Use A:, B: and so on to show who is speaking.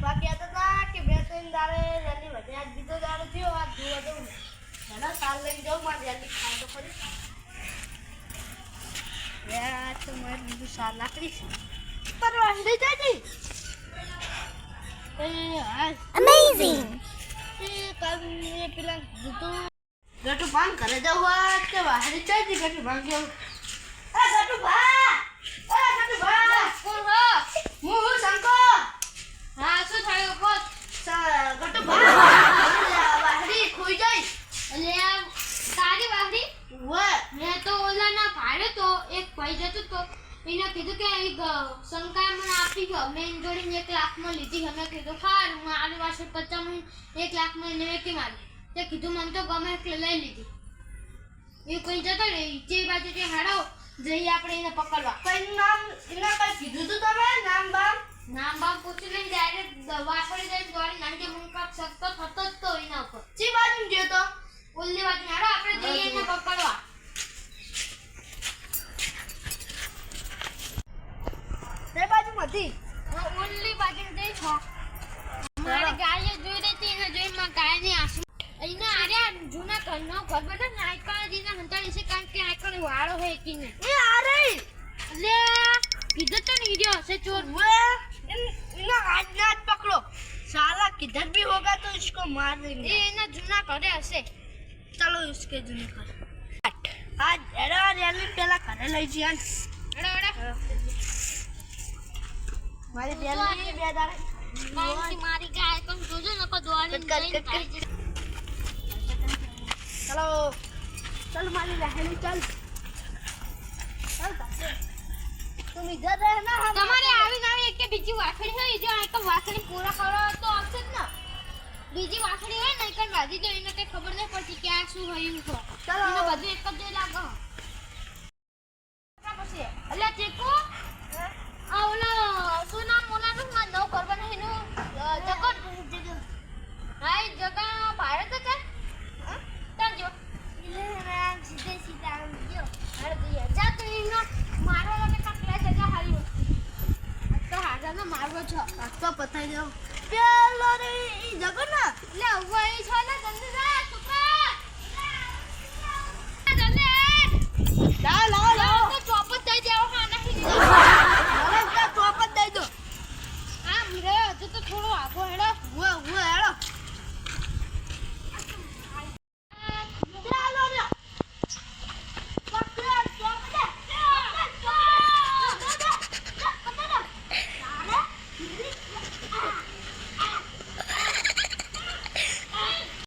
A: બાકી હતા કે બે ત્રણ દાડે રેલી વધે આજ બીજો દાડો થયો આજ જોવા દઉં ને ઘણા સાલ લઈને જાઉં મારે રેલી ખાય તો ખરી યાર તો મારે બીજું સાલ લાકડી છે પર વાંધી જાજી
B: Amazing!
A: એ કાલ પેલા ગટુ પાન ઘરે જવું હોય કે વાહરી જાજી ગટુ પાન કેવું ગટુ ભા કોણ હો હું શંકર
B: હા શું થયું કોત
A: ગટુ ભા વાહરી ખોઈ જાય
B: એટલે આ તારી વાહરી
A: વે
B: મેં તો ઓલાના ભાડે તો એક ભાઈ જતો તો એને કીધું કે એક શંકા મને આપી ગયો મેં જોડીને 1 લાખમાં લીધી અમે કીધું ખાર મારી પાસે 50 માં 1 લાખમાં એને વેચી મારી તે કીધું મને તો ગમે એટલે લઈ લીધી એ કોઈ જતો ને જે બાજુ તે હાડો જઈ આપણે એને પકડવા
A: કઈ નામ એના કઈ કીધું તું તમે નામ
B: નામ બામ પૂછી લઈને ડાયરેક્ટ વાપરી દઈને દોડી નાખી મને કાક સખ્ત થતો જ તો એના ઉપર
A: ચી બાજુ ગયો તો
B: ઓલી બાજુ હાડો આપણે જઈએ એને પકડવા
A: તે બાજુ મધી
B: ઓલી બાજુ જઈ છો મારી ગાય જોઈ રહી હતી એને જોઈ માં ગાયની આંસુ અહીંયા આર્યા જૂના ઘરનો ઘર બધા નાયકાજીના હંતાડી છે કારણ કે આયકણ વાળો હે કે ને
A: એ આ રહી
B: લે કીધું તો નહીં રહ્યો હશે ચોર
A: वे इना आज ना पकड़ो साला किधर भी होगा तो इसको मार देंगे
B: એ એના જૂના ઘરે હશે
A: चलो इसके जुने कर आज एरा रेली पेला घरे लई जियान
B: એડો એડો
A: मारी रेली બે દાડે
B: કાંઈ મારી ગાય કોણ જોજો નકો દોડીને જઈને ખાઈ જશે
A: चलो चल मारी रहनी चल चल तुम इधर रहना हम
B: તમારે આવી નાવી એક કે બીજી વાખડી હોય જો આ તો વાખડી પૂરા કરો તો આવશે જ ને બીજી વાખડી હોય ને એકન વાજી તો એને કઈ ખબર નહીં પડતી કે આ શું હોય તો
A: ચાલો.
B: એને બધું એક જ જોઈ લાગો પછી અલ્યા ચેકુ આ ઓલો શું નામ ઓલાનું માં નવ કરવાનો એનું જગત હાય જગા ભારત છે તાર જો
A: सीधे सीधा जो
B: અરે દિયા જા તો એનો મારવા માટે કાકલા જગા હારી તો હાજાનો મારવો છો
A: तो पता ही जाओ पेलो रे ई जगह ना
B: લે ઉવાઈ છો ને જલ્દી જા છોકરા જલ્દી
A: ला ला ला
B: તો ચોપત દઈ દેવો હા નહીં
A: अरे का तो अपन दे दो
B: આ મીરે હજુ તો થોડો આગો હેડો
A: वो हेलो